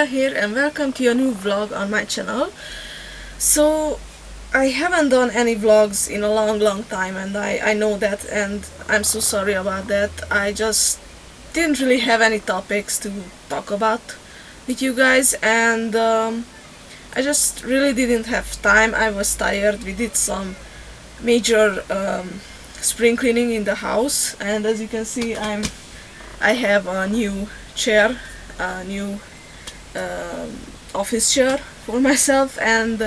WerewolfLydia here, and welcome to a new vlog on my channel. So I haven't done any vlogs in a long time, and I know that, and I'm so sorry about that. I just didn't really have any topics to talk about with you guys, and I just really didn't have time. I was tired. We did some major spring cleaning in the house, and as you can see, I have a new chair, a new office chair for myself, and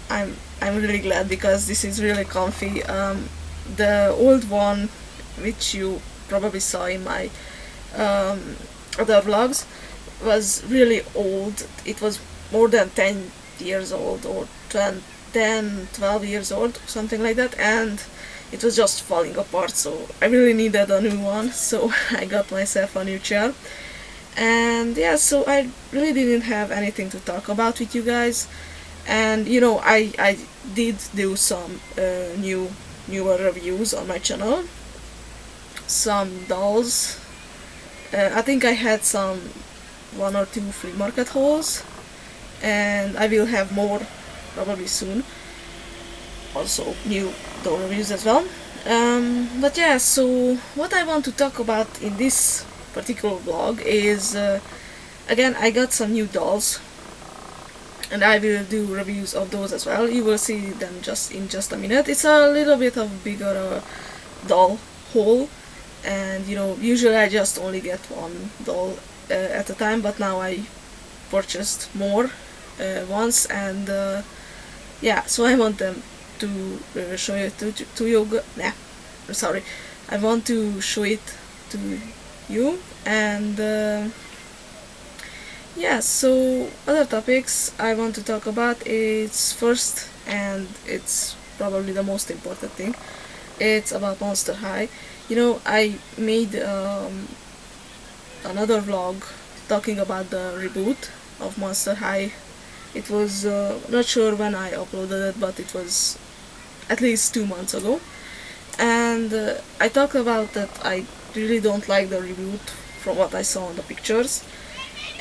I'm really glad because this is really comfy. The old one, which you probably saw in my other vlogs, was really old. It was more than 10 years old, or 12 years old, something like that, and it was just falling apart, so I really needed a new one, so I got myself a new chair. And yeah, so I really didn't have anything to talk about with you guys. And you know, I did do some newer reviews on my channel, some dolls. I think I had some 1 or 2 flea market hauls, and I will have more probably soon, also new doll reviews as well. But yeah, so what I want to talk about in this particular vlog is again, I got some new dolls, and I will do reviews of those as well. You will see them in just a minute. It's a little bit of bigger doll haul, and you know, usually I just only get one doll at a time, but now I purchased more once, and yeah, so I want them to show it to you. Nah, sorry, I want to show it to you, and yeah, so other topics I want to talk about is first, and it's probably the most important thing, it's about Monster High. You know, I made another vlog talking about the reboot of Monster High. It was not sure when I uploaded it, but it was at least 2 months ago, and I talked about that I really don't like the reboot from what I saw on the pictures.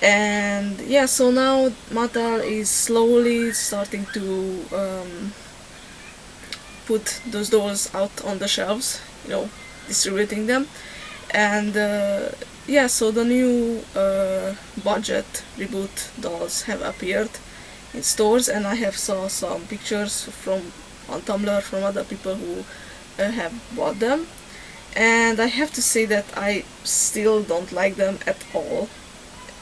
And yeah, so now Mattel is slowly starting to put those dolls out on the shelves, you know, distributing them. And yeah, so the new budget reboot dolls have appeared in stores, and I have saw some pictures from on Tumblr from other people who have bought them, and I have to say that I still don't like them at all.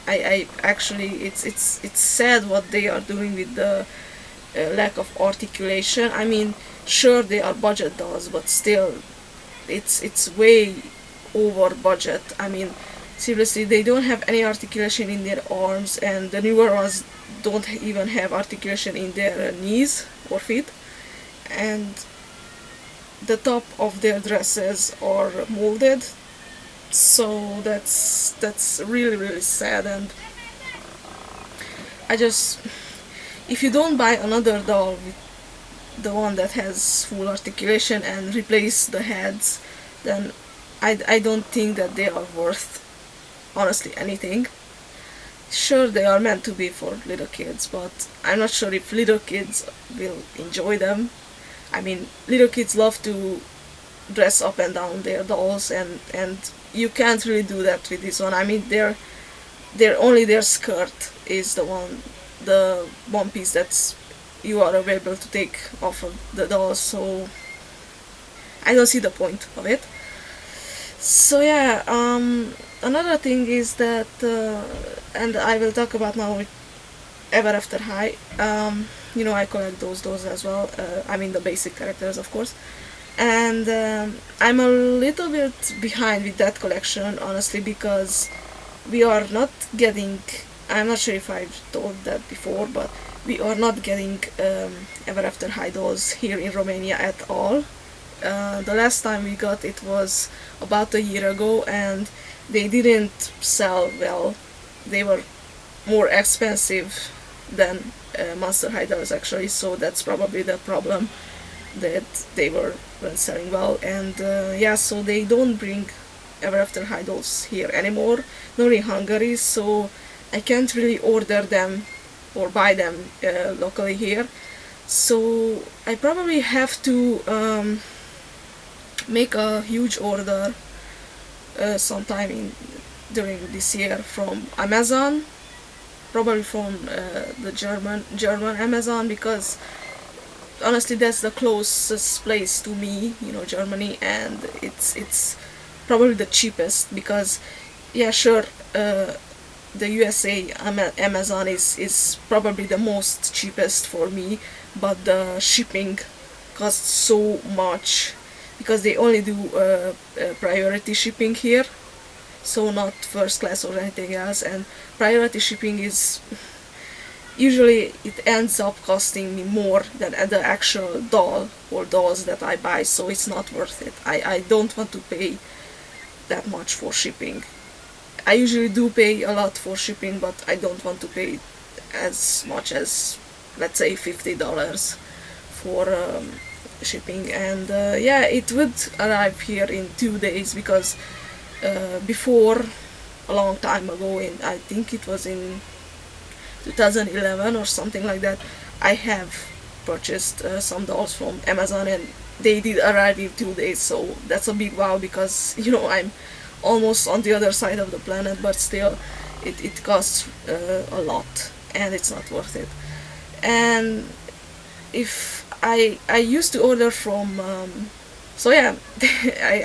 I actually, it's sad what they are doing with the lack of articulation. I mean, sure, they are budget dolls, but still, it's way over budget. I mean, seriously, they don't have any articulation in their arms, and the newer ones don't even have articulation in their knees or feet, and the top of their dresses are molded, so that's really sad. And I just, if you don't buy another doll with the one that has full articulation and replace the heads, then I don't think that they are worth, honestly, anything. Sure, they are meant to be for little kids, but I'm not sure if little kids will enjoy them. I mean, little kids love to dress up and down their dolls, and you can't really do that with this one. I mean, their only their skirt is the one piece that's you are able to take off of the dolls, so I don't see the point of it. So yeah, another thing is that, and I will talk about now with Ever After High. You know, I collect those dolls as well. I mean, the basic characters, of course. And I'm a little bit behind with that collection, honestly, because we are not getting, I'm not sure if I've told that before, but we are not getting Ever After High dolls here in Romania at all. The last time we got it was about a year ago, and they didn't sell well. They were more expensive than Monster High dolls, actually, so that's probably the problem, that they weren't selling well. And yeah, so they don't bring Ever After High dolls here anymore, nor in Hungary, so I can't really order them or buy them locally here, so I probably have to make a huge order sometime during this year from Amazon, probably from the German Amazon, because honestly that's the closest place to me, Germany, and it's probably the cheapest, because yeah, sure, the USA Amazon is probably the most cheapest for me, but the shipping costs so much because they only do priority shipping here, so not first class or anything else, and priority shipping is usually it ends up costing me more than the actual doll or dolls that I buy, so it's not worth it. I don't want to pay that much for shipping. I usually do pay a lot for shipping, but I don't want to pay as much as, let's say, $50 for shipping. And yeah, it would arrive here in 2 days, because before, a long time ago, I think it was in 2011 or something like that, I have purchased some dolls from Amazon, and they did arrive in 2 days, so that's a big wow, because I'm almost on the other side of the planet, but still it costs a lot, and it's not worth it. And if I used to order from so yeah,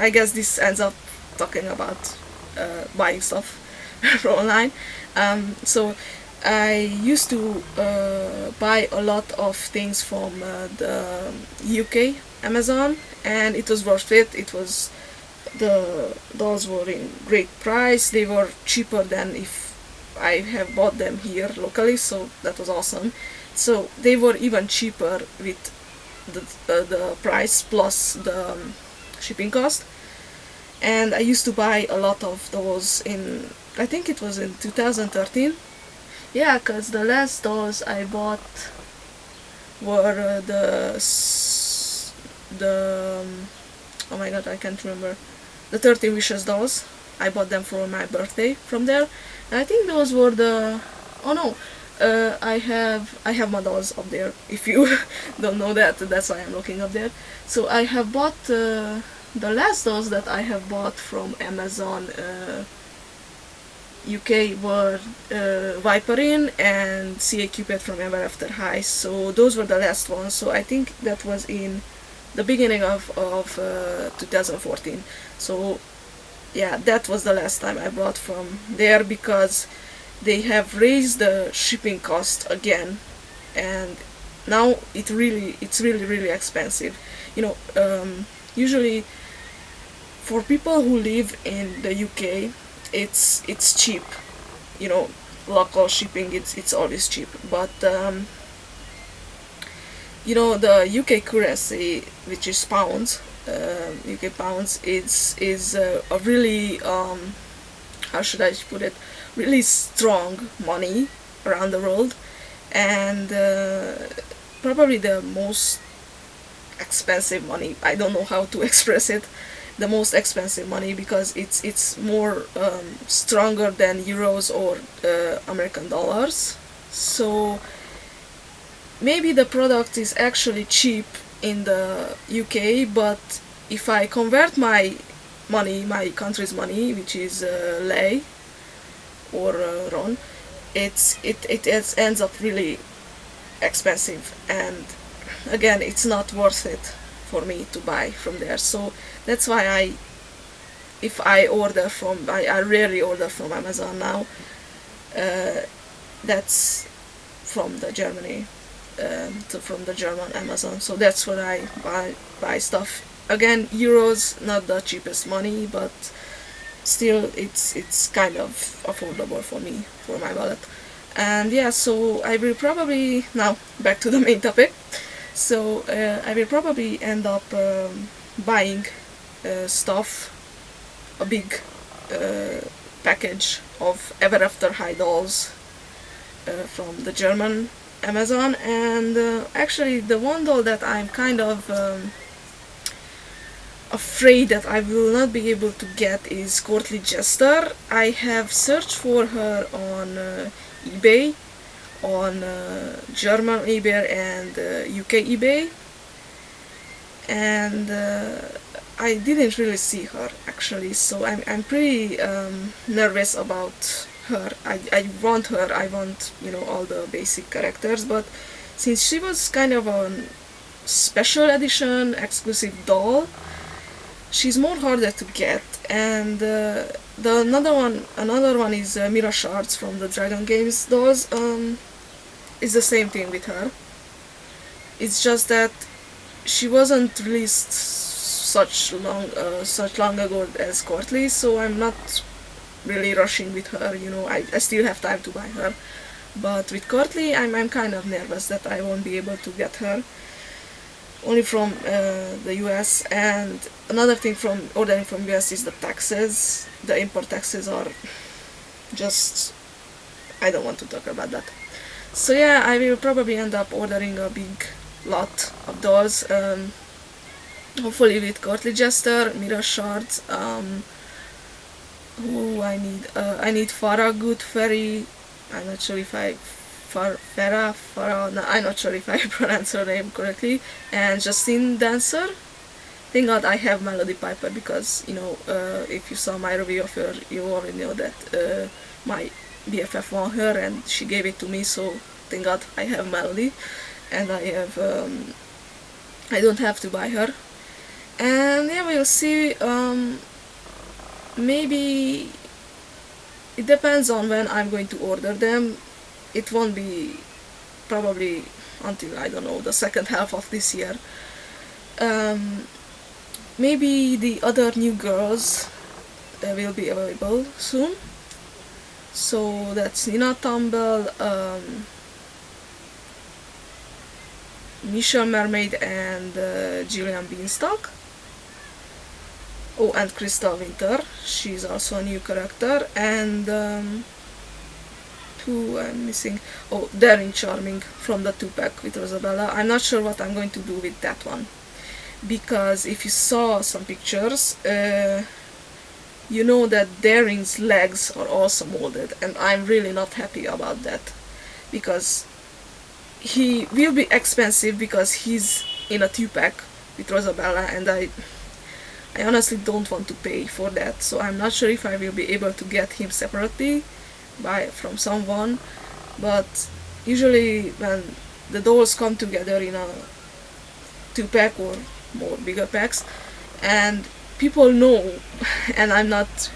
I guess this ends up talking about buying stuff from online. So I used to buy a lot of things from the UK Amazon, and it was worth it. Those were in great price. They were cheaper than if I have bought them here locally, so that was awesome. So they were even cheaper with the price plus the shipping cost. And I used to buy a lot of those I think it was in 2013. Yeah, because the last dolls I bought were oh my god, I can't remember, the 13 Wishes dolls. I bought them for my birthday from there. And I think those were oh no, I have my dolls up there. If you don't know that, that's why I'm looking up there. So I have bought the last dolls that I have bought from Amazon UK were Viperine and CA Cupid from Ever After High. So those were the last ones. So I think that was in the beginning of 2014. So yeah, that was the last time I bought from there, because they have raised the shipping cost again, and now it's really expensive. Usually for people who live in the UK, it's cheap. Local shipping, it's always cheap, but the UK currency, which is pounds, UK pounds, is a really how should I put it, really strong money around the world, and probably the most expensive money. I don't know how to express it. The most expensive money, because it's more stronger than euros or American dollars. So maybe the product is actually cheap in the UK, but if I convert my money, my country's money, which is lei or ron, it ends up really expensive, and again, it's not worth it for me to buy from there. So that's why if I order from, I rarely order from Amazon now. That's from the Germany, from the German Amazon. So that's where I buy stuff. Again, euros, not the cheapest money, but still it's kind of affordable for me, for my wallet. And yeah, so I will probably, now back to the main topic. So I will probably end up buying stuff, a big package of Ever After High dolls from the German Amazon. And actually the one doll that I'm kind of afraid that I will not be able to get is Courtly Jester. I have searched for her on eBay, on German eBay and UK eBay, and I didn't really see her actually, so I'm pretty nervous about her. I want her, I want, you know, all the basic characters, but since she was kind of a special edition exclusive doll, she's more harder to get. And another one is Mira Shards from the Dragon Games dolls. It's the same thing with her. It's just that she wasn't released such long ago as Courtly, so I'm not really rushing with her. You know, I still have time to buy her. But with Courtly, I'm kind of nervous that I won't be able to get her. Only from the US. And another thing from ordering from US is the taxes. The import taxes are just, I don't want to talk about that. So yeah, I will probably end up ordering a big lot of dolls. Hopefully with Courtly Jester, Mirror Shards. Who I need Farah Good Fairy. I'm not sure if Farah, no, I'm not sure if I pronounce her name correctly, and Justine Dancer. Thank God I have Melody Piper, because, you know, if you saw my review of her, you already know that my BFF won her and she gave it to me, so thank God I have Melody, and I don't have to buy her. And yeah, we'll see. Maybe it depends on when I'm going to order them. It won't be probably until, I don't know, the second half of this year. Maybe the other new girls will be available soon. So that's Nina Tumble, Michelle Mermaid, and Gillian Beanstalk. Oh, and Crystal Winter, she's also a new character, and who I'm missing? Oh, Daring Charming from the 2-pack with Rosabella. I'm not sure what I'm going to do with that one, because if you saw some pictures, you know that Daring's legs are also molded, and I'm really not happy about that, because he will be expensive because he's in a 2-pack with Rosabella, and I honestly don't want to pay for that, so I'm not sure if I will be able to get him separately from someone. But usually when the dolls come together in a 2-pack or more bigger packs, and people know, and I'm not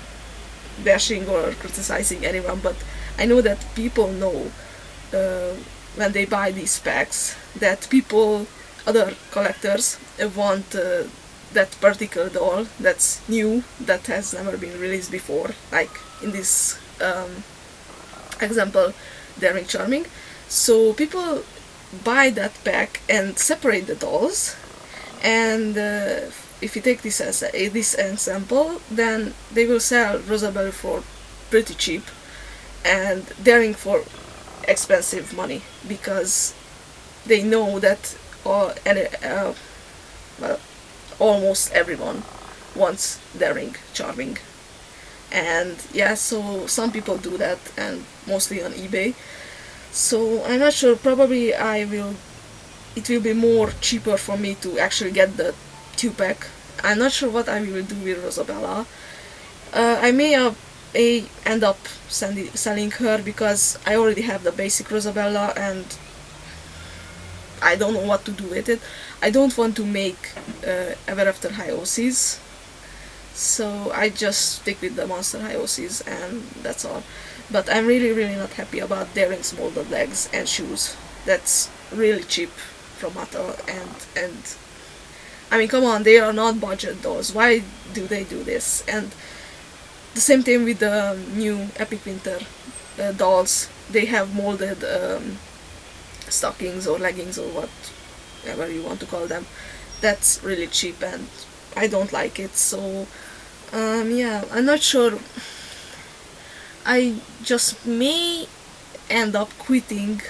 bashing or criticizing anyone, but I know that people know when they buy these packs that other collectors want that particular doll that's new, that has never been released before, like in this example, Daring Charming. So people buy that pack and separate the dolls, and if you take this as this example, then they will sell Rosabelle for pretty cheap and Daring for expensive money, because they know that almost everyone wants Daring Charming. And yeah, so some people do that, and mostly on eBay. So I'm not sure, probably it will be more cheaper for me to actually get the 2-pack. I'm not sure what I will do with Rosabella. I may end up selling her, because I already have the basic Rosabella and I don't know what to do with it. I don't want to make Ever After High OCs, so I just stick with the Monster High OCs, and that's all. But I'm really not happy about Daring's molded legs and shoes. That's really cheap from Mattel, and I mean, come on, they are not budget dolls. Why do they do this? And the same thing with the new Epic Winter dolls. They have molded stockings or leggings or whatever you want to call them. That's really cheap, and I don't like it. So yeah, I'm not sure. I just may end up quitting,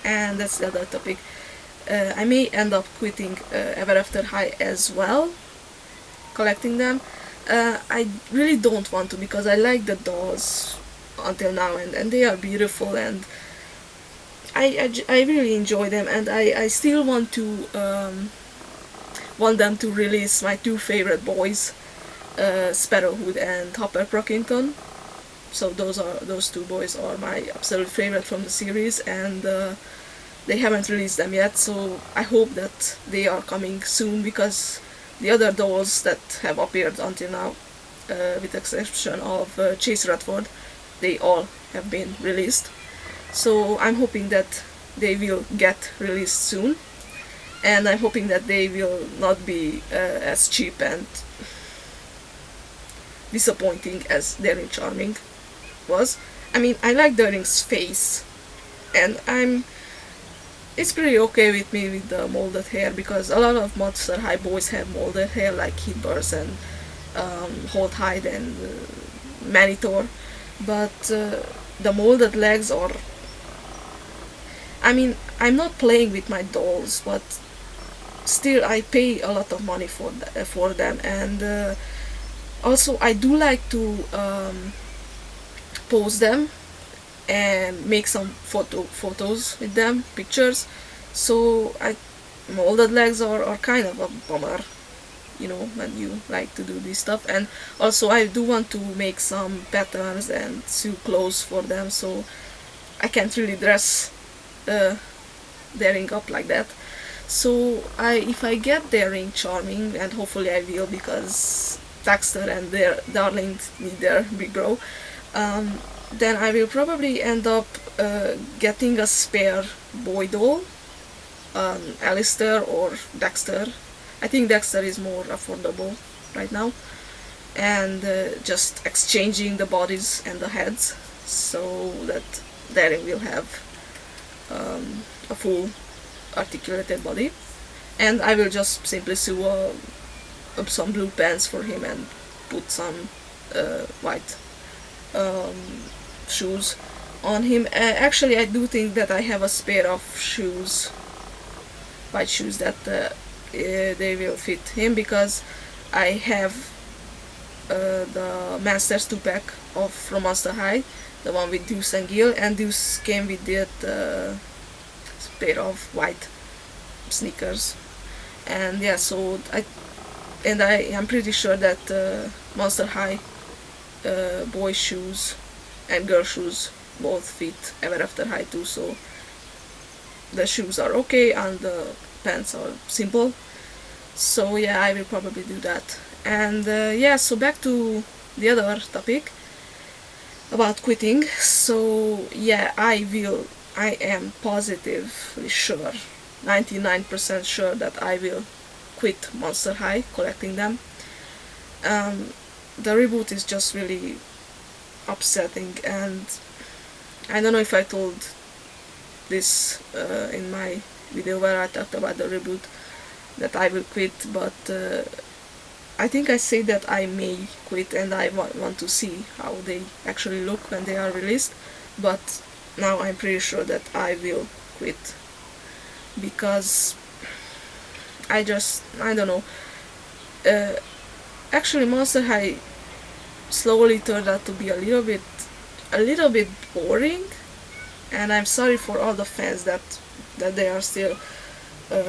and that's the other topic. I may end up quitting Ever After High as well, collecting them. I really don't want to because I like the dolls until now, and they are beautiful, and I really enjoy them, and I still want them to release my two favorite boys, Sparrowhood and Hopper Crockington. So those two boys are my absolute favorite from the series, and they haven't released them yet. So I hope that they are coming soon, because the other dolls that have appeared until now, with the exception of Chase Redford, they all have been released. So I'm hoping that they will get released soon, and I'm hoping that they will not be as cheap and disappointing as Daring Charming was. I mean, I like Daring's face, and it's pretty okay with me with the molded hair, because a lot of Monster High boys have molded hair, like Heatburst and Holt Hyde and Manitor, but the molded legs are... I mean, I'm not playing with my dolls, but still I pay a lot of money for them, and also I do like to pose them and make some photos with them, pictures. So molded legs are kind of a bummer, when you like to do this stuff. And also I do want to make some patterns and sew clothes for them, so I can't really dress Daring up like that. So if I get Daring Charming, and hopefully I will, because Dexter and their darling need their big bro, then I will probably end up getting a spare boy doll, Alistair or Dexter. I think Dexter is more affordable right now, and just exchanging the bodies and the heads, so that Daring will have a full articulated body, and I will just simply sew up some blue pants for him and put some white shoes on him. Actually, I do think that I have a spare of shoes, white shoes, that they will fit him, because I have the Masters 2-pack from Monster High, the one with Deuce and Gil, and Deuce came with that pair of white sneakers. And yeah, so I am pretty sure that Monster High boy shoes and girl shoes both fit Ever After High too, so the shoes are okay and the pants are simple. So yeah, I will probably do that. And yeah, so back to the other topic about quitting. So yeah, I am positively sure, 99% sure, that I will quit Monster High collecting them. The reboot is just really upsetting, and I don't know if I told this in my video where I talked about the reboot, that I will quit, but I think I say that I may quit, and I want to see how they actually look when they are released. But now I'm pretty sure that I will quit, because I don't know. Actually, Monster High slowly turned out to be a little bit boring, and I'm sorry for all the fans that they are still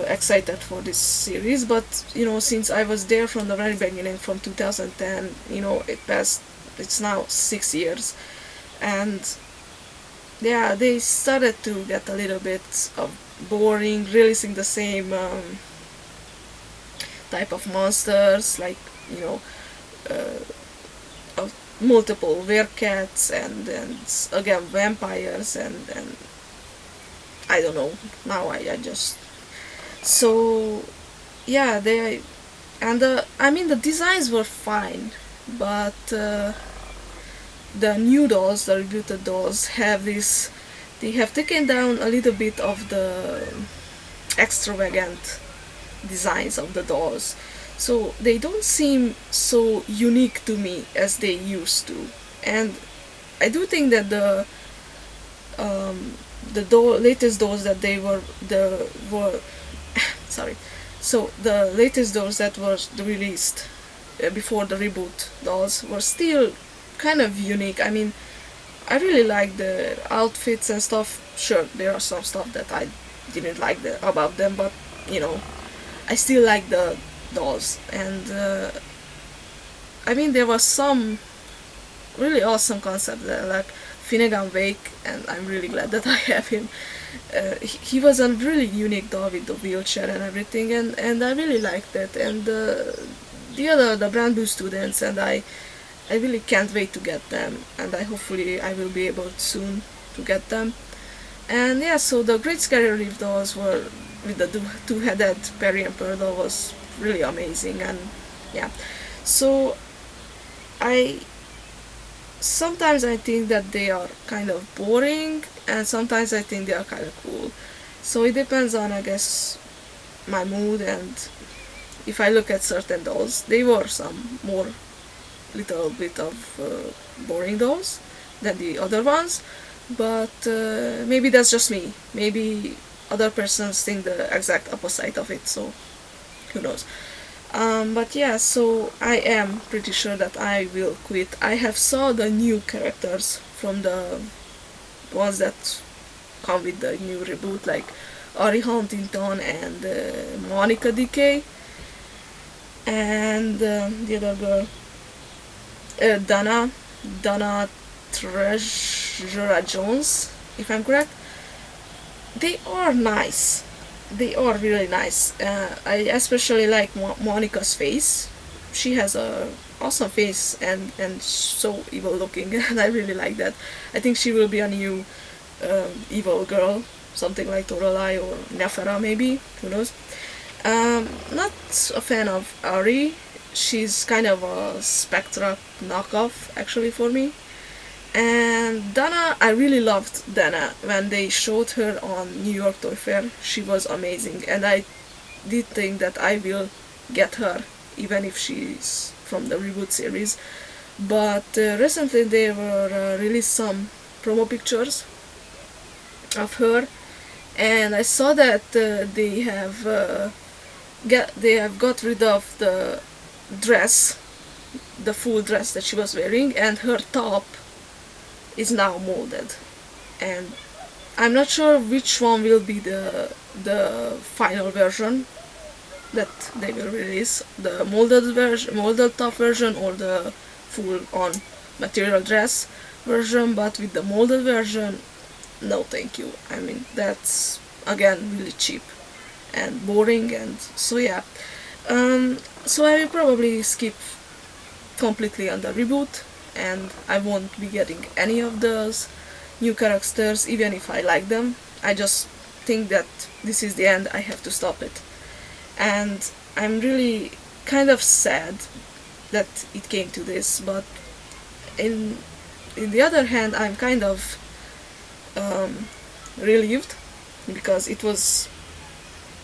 excited for this series. But since I was there from the very beginning, from 2010, it's now 6 years, and yeah, they started to get a little bit of boring, releasing the same type of monsters, like multiple werecats and again vampires, and I don't know. Now I just... So yeah, I mean, the designs were fine, but the new dolls, the rebooted dolls, they have taken down a little bit of the extravagant designs of the dolls, so they don't seem so unique to me as they used to. And I do think that the latest dolls that sorry, so the latest dolls that was released before the reboot dolls were still kind of unique. I mean, I really like the outfits and stuff. Sure, there are some stuff that I didn't like about them, but you know, I still like the dolls. And I mean, there was some really awesome concept there, like Finnegan Wake, and I'm really glad that I have him. He was a really unique doll with the wheelchair and everything, and I really liked that. And the brand new students, and I really can't wait to get them, and I will be able soon to get them. And yeah, so the Great Scary Reef dolls were with the two-headed Perry and Pearl doll was really amazing. And yeah, so I sometimes I think that they are kind of boring, and sometimes I think they are kind of cool. So it depends on, I guess, my mood. And if I look at certain dolls, they were some more little bit of boring dolls than the other ones, but maybe that's just me. Maybe other persons think the exact opposite of it, so who knows. But yeah, so I am pretty sure that I will quit. I have saw the new characters from the ones that come with the new reboot, like Ari Huntington and Monica Decay, and the other girl, Donna Treasure Jones, if I'm correct. They are nice. They are really nice. I especially like Monica's face. She has a awesome face, and so evil looking, and I really like that. I think she will be a new evil girl, something like Toralai or Nefera maybe, who knows. Not a fan of Ari. She's kind of a Spectra knockoff actually for me. And Dana, I really loved Dana when they showed her on New York Toy Fair. She was amazing, and I did think that I will get her, even if she's from the reboot series. But recently there were released some promo pictures of her, and I saw that they have got rid of the dress, the full dress that she was wearing, and her top is now molded. And I'm not sure which one will be the final version that they will release, the molded top version, or the full on material dress version. But with the molded version, no thank you. I mean, that's again really cheap and boring. And so yeah, so I will probably skip completely on the reboot, and I won't be getting any of those new characters, even if I like them. I just think that this is the end, I have to stop it. And I'm really kind of sad that it came to this, but in the other hand, I'm kind of relieved, because it was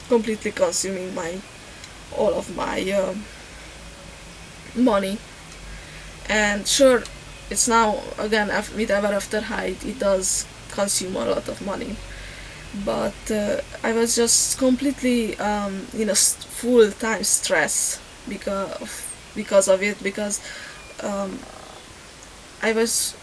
completely consuming all of my money. And sure, it's now again with Ever After High, it does consume a lot of money, but I was just completely in a full-time stress because of it, because I was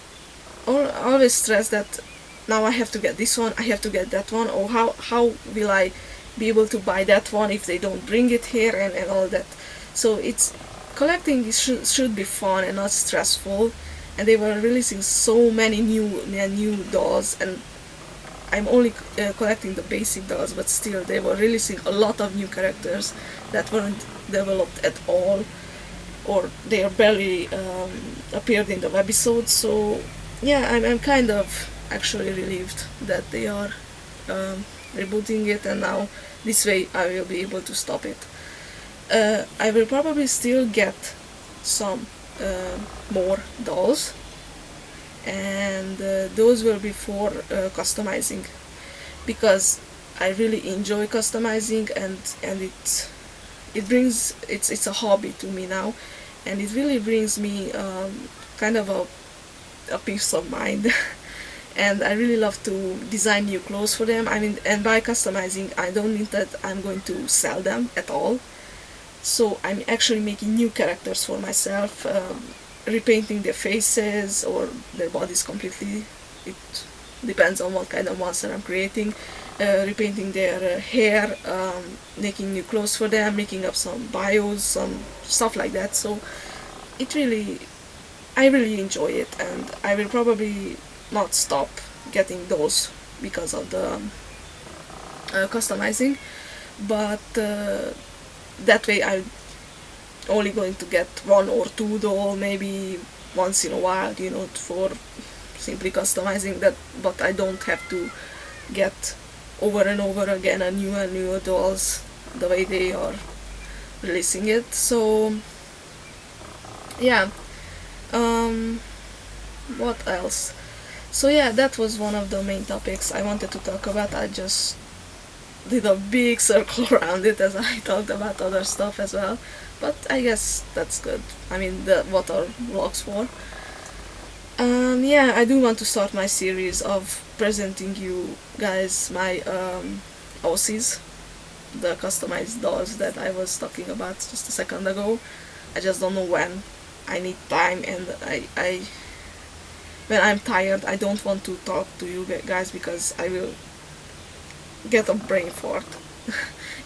always stressed that now I have to get this one, I have to get that one, or how will I be able to buy that one if they don't bring it here, and all that. So it's collecting should be fun and not stressful, and they were releasing so many new dolls, and I'm only collecting the basic dolls, but still they were releasing a lot of new characters that weren't developed at all, or they are barely appeared in the webisode. So yeah, I'm kind of actually relieved that they are rebooting it, and now this way I will be able to stop it. I will probably still get some more dolls, and those will be for customizing, because I really enjoy customizing, and it brings it's a hobby to me now, and it really brings me kind of a peace of mind. And I really love to design new clothes for them. I mean, and by customizing, I don't mean that I'm going to sell them at all. So I'm actually making new characters for myself, repainting their faces or their bodies completely. It depends on what kind of monster I'm creating. Repainting their hair, making new clothes for them, making up some bios, some stuff like that. So it really, I really enjoy it, and I will probably not stop getting those because of the customizing, but that way I'm only going to get one or two doll, maybe once in a while, you know, for simply customizing that, but I don't have to get over and over again a new and newer dolls the way they are releasing it. So yeah, what else? So yeah, that was one of the main topics I wanted to talk about. I just did a big circle around it as I talked about other stuff as well, but I guess that's good. I mean, what are vlogs for? Yeah, I do want to start my series of presenting you guys my OCs, the customized dolls that I was talking about just a second ago. I just don't know when. I need time, and I when I'm tired, I don't want to talk to you guys because I will get a brain fart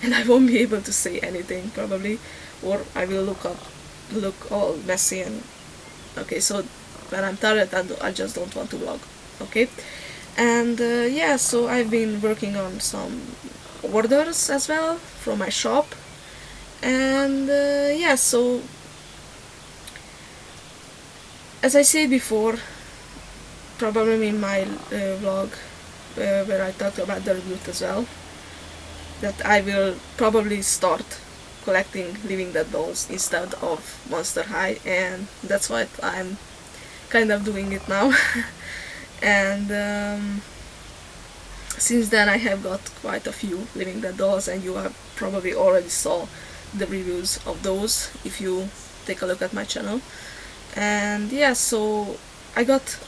and I won't be able to say anything probably, or I will look all messy. And okay, so when I'm tired, I just don't want to vlog. Okay, and yeah, so I've been working on some orders as well from my shop, and yeah, so as I said before, probably in my vlog where I talked about the reboot as well, that I will probably start collecting Living Dead dolls instead of Monster High, and that's what I'm kind of doing it now. And since then I have got quite a few Living Dead dolls, and you have probably already saw the reviews of those if you take a look at my channel. And yeah, so I got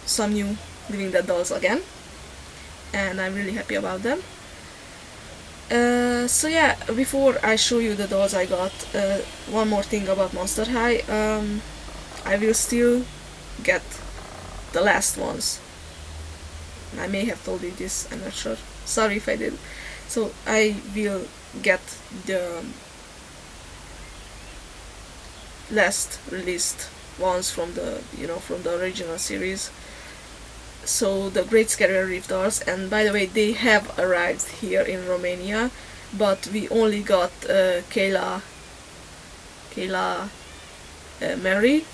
some new Living Dead dolls again, and I'm really happy about them. So yeah, before I show you the dolls I got, one more thing about Monster High. I will still get the last ones. I may have told you this, I'm not sure. Sorry if I did. So I will get the last released ones from the, you know, from the original series. So the Great Scary Reef dolls, and by the way, they have arrived here in Romania, but we only got Kayla Mary.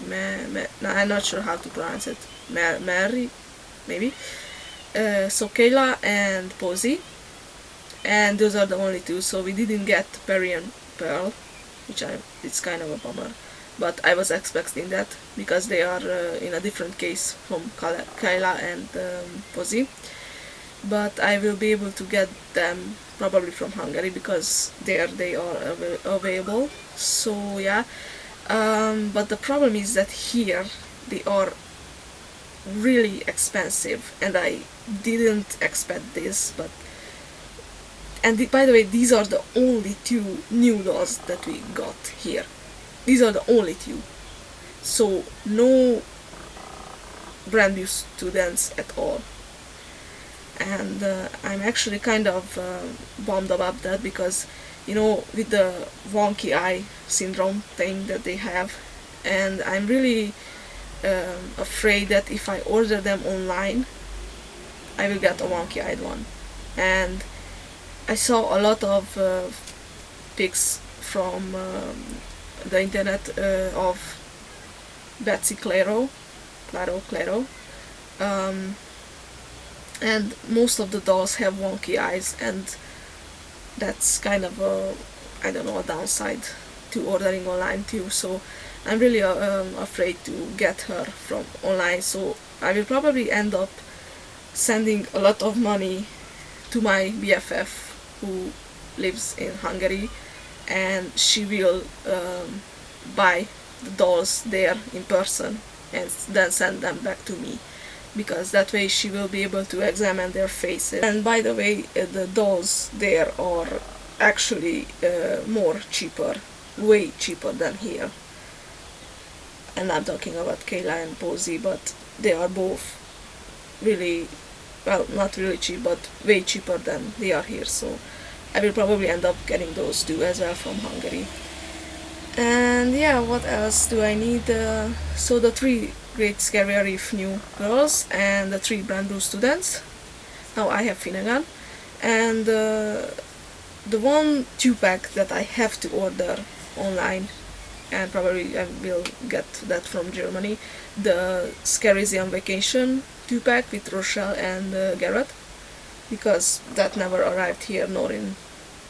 No, I'm not sure how to pronounce it. Mary, maybe. So Kayla and Posey, and those are the only two. So we didn't get Perry and Pearl, which it's kind of a bummer. But I was expecting that because they are in a different case from Kayla and Posey. But I will be able to get them probably from Hungary because there they are available. So yeah, but the problem is that here they are really expensive, and I didn't expect this. But by the way, these are the only two new dolls that we got here. These are the only two, so no brand new students at all. And I'm actually kind of bummed about that because, you know, with the wonky eye syndrome thing that they have, and I'm really afraid that if I order them online I will get a wonky eyed one. And I saw a lot of pics from the internet of Betsy Claro, and most of the dolls have wonky eyes, and that's kind of a, I don't know, a downside to ordering online too. So I'm really afraid to get her from online, so I will probably end up sending a lot of money to my BFF who lives in Hungary, and she will buy the dolls there in person and then send them back to me, because that way she will be able to examine their faces. And by the way, the dolls there are actually more cheaper, way cheaper than here. And I'm talking about Kayla and Posey, but they are both really, well, not really cheap, but way cheaper than they are here. So I will probably end up getting those two as well from Hungary. And yeah, what else do I need? So the 3 Great Scary Reef new girls and the 3 brand new students. Now I have Finnegan. And the one 2-pack that I have to order online, and probably I will get that from Germany, the Scarizian Vacation 2-pack with Rochelle and Garrett, because that never arrived here nor in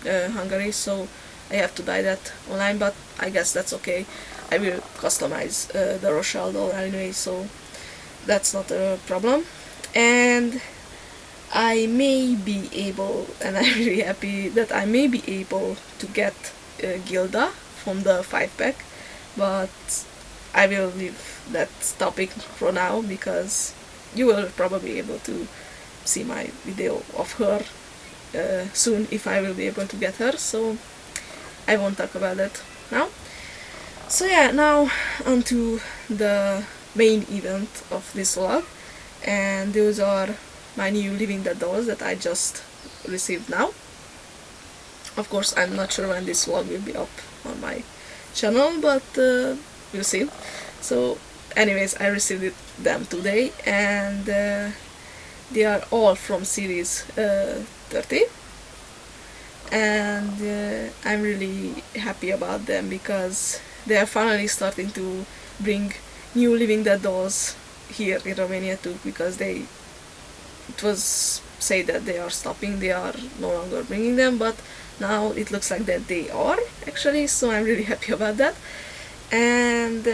Hungary, so I have to buy that online, but I guess that's okay. I will customize the Rochelle doll anyway, so that's not a problem. And I may be able, and I'm really happy that I may be able to get Gilda from the 5-pack, but I will leave that topic for now because you will probably be able to see my video of her soon if I will be able to get her, so I won't talk about that now. So yeah, now onto the main event of this vlog, and those are my new Living Dead dolls that I just received now. Of course, I'm not sure when this vlog will be up on my channel, but we'll see. So anyways, I received them today, and they are all from series 30, and I'm really happy about them because they are finally starting to bring new Living Dead dolls here in Romania too, because it was said that they are stopping, they are no longer bringing them, but now it looks like that they are actually, so I'm really happy about that. And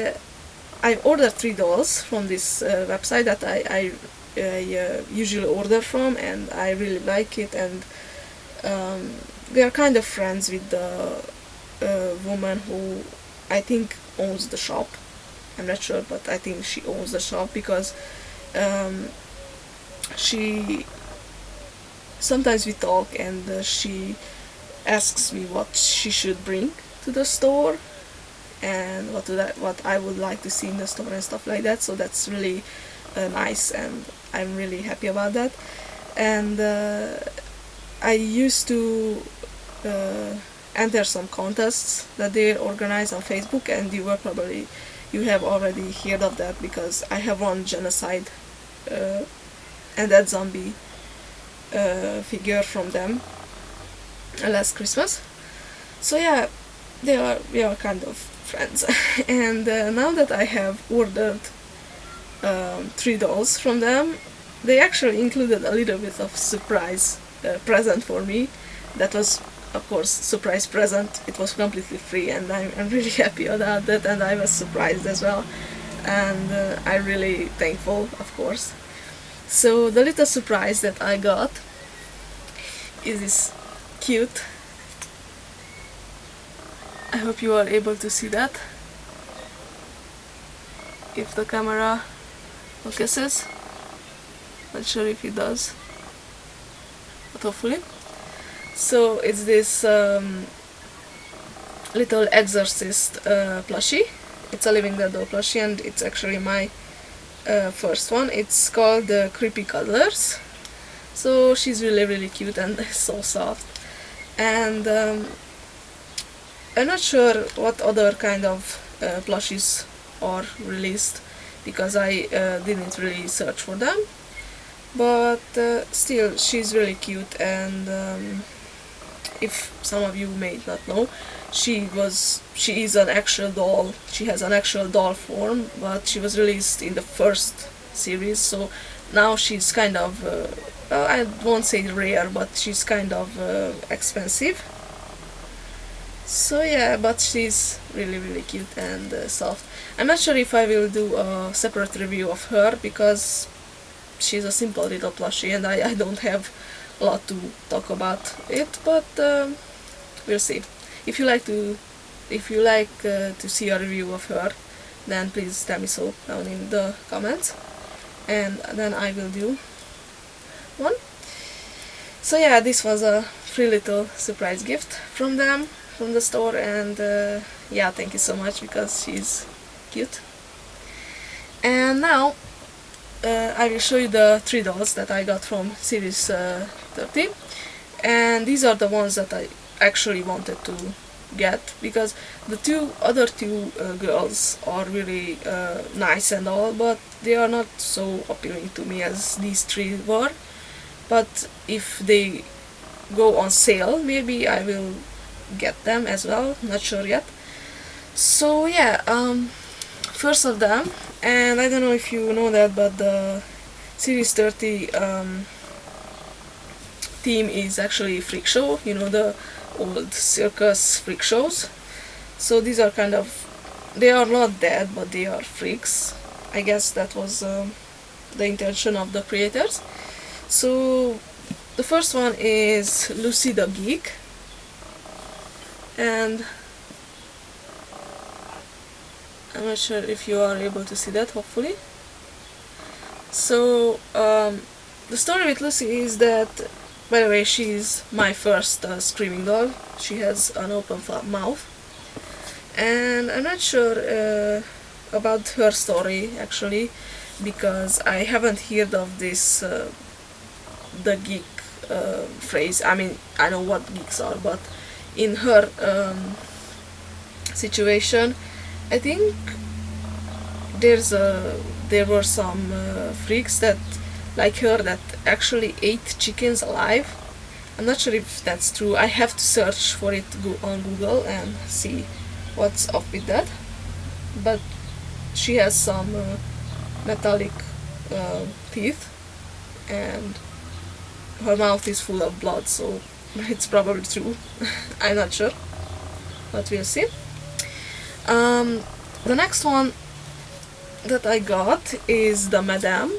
I've ordered 3 dolls from this website that I usually order from, and I really like it, and we are kind of friends with the woman who I think owns the shop. I'm not sure, but I think she owns the shop because she sometimes we talk, and she asks me what she should bring to the store and what I would like to see in the store and stuff like that. So that's really nice, and I'm really happy about that. And I used to enter some contests that they organize on Facebook, and you have already heard of that because I have won Genocide and that zombie figure from them last Christmas. So yeah, we are kind of friends. And now that I have ordered 3 dolls from them, they actually included a little bit of surprise present for me. That was, of course, surprise present. It was completely free, and I'm really happy about that, and I was surprised as well, and I'm really thankful, of course. So the little surprise that I got is this cute, I hope you are able to see that if the camera focuses. Not sure if it does, but hopefully. So it's this little exorcist plushie. It's a Living Dead doll plushie, and it's actually my first one. It's called the Creepy Cuddlers. So she's really cute and so soft. And I'm not sure what other kind of plushies are released because I didn't really search for them. But still, she's really cute, and if some of you may not know, she is an actual doll. She has an actual doll form, but she was released in the first series, so now she's kind of I won't say rare, but she's kind of expensive. So yeah, but she's really cute and soft. I'm not sure if I will do a separate review of her because she's a simple little plushie and I don't have a lot to talk about it, but we'll see. If you like to see a review of her, then please tell me so down in the comments, and then I will do one. So yeah, this was a free little surprise gift from them, from the store, and yeah, thank you so much because she's cute. And now I will show you the 3 dolls that I got from series 30, and these are the ones that I actually wanted to get, because the other two girls are really nice and all, but they are not so appealing to me as these 3 were. But if they go on sale, maybe I will get them as well, not sure yet. So yeah, first of them, and I don't know if you know that, but the series 30 theme is actually freak show, you know, the old circus freak shows. So these are kind of, they are not dead, but they are freaks. I guess that was the intention of the creators. So the first one is Lucy the Geek, and I'm not sure if you are able to see that, hopefully. So the story with Lucy is that, by the way, she's my first screaming doll. She has an open mouth, and I'm not sure about her story actually, because I haven't heard of this the geek phrase. I mean, I know what geeks are, but in her situation, I think there were some freaks that, like her, that actually ate chickens alive. I'm not sure if that's true. I have to search for it on Google and see what's up with that. But she has some metallic teeth, and her mouth is full of blood, so it's probably true. I'm not sure, but we'll see. The next one that I got is the Madame,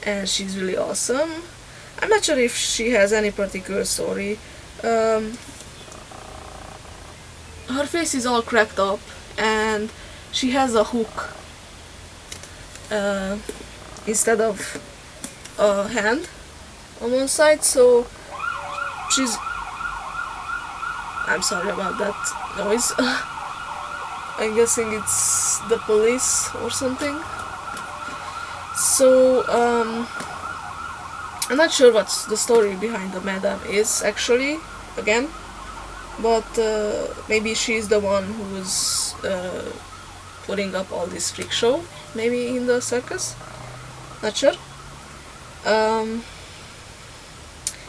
and she's really awesome. I'm not sure if she has any particular story. Her face is all cracked up, and she has a hook instead of a hand on one side, so she's... I'm sorry about that noise. I'm guessing it's the police or something. So I'm not sure what the story behind the Madame is actually, again, but maybe she's the one who's putting up all this freak show, maybe in the circus, not sure.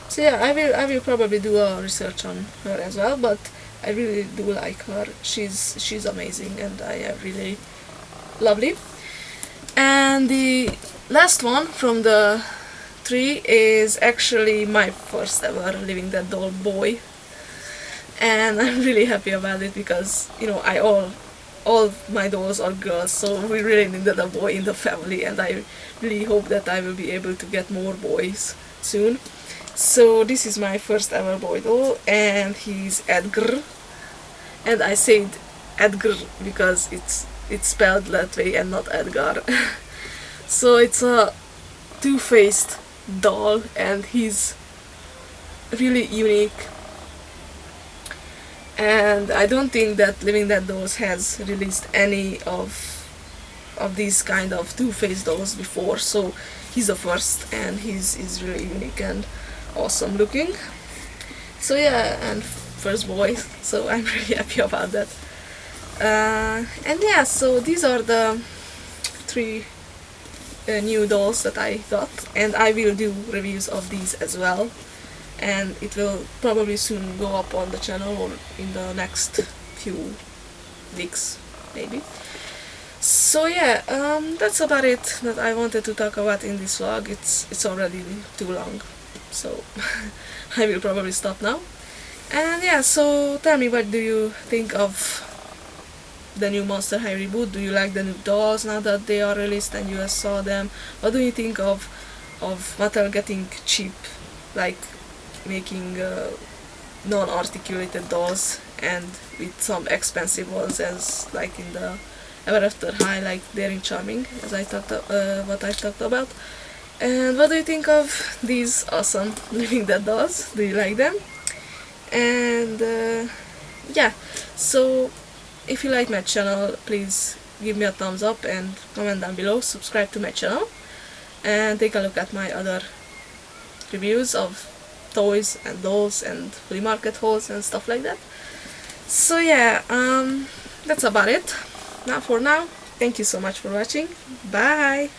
So yeah, I will probably do a research on her as well, but I really do like her. She's amazing, and I am really lovely. And the last one from the 3 is actually my first ever Living Dead doll boy, and I'm really happy about it because, you know, all my dolls are girls, so we really needed a boy in the family, and I really hope that I will be able to get more boys soon. So this is my first ever boy doll, and he's Edgar, and I said Edgar because it's spelled that way and not Edgar. So it's a two-faced doll, and he's really unique, and I don't think that Living Dead Dolls has released any of these kind of two-faced dolls before, so he's the first, and he's really unique and awesome looking. So yeah, and first boy, so I'm really happy about that. And yeah, so these are the 3 new dolls that I got, and I will do reviews of these as well, and it will probably soon go up on the channel or in the next few weeks maybe. So yeah, that's about it that I wanted to talk about in this vlog. It's already too long, so I will probably stop now. And yeah, so tell me, what do you think of the new Monster High reboot? Do you like the new dolls now that they are released and you saw them? What do you think of Mattel getting cheap, like making non-articulated dolls and with some expensive ones, as like in the Ever After High, like Daring Charming, as I talked what I talked about? And what do you think of these awesome Living Dead dolls? Do you like them? And yeah, so if you like my channel, please give me a thumbs up and comment down below, subscribe to my channel, and take a look at my other reviews of toys and dolls and flea market hauls and stuff like that. So yeah, that's about it. Now for now, thank you so much for watching. Bye!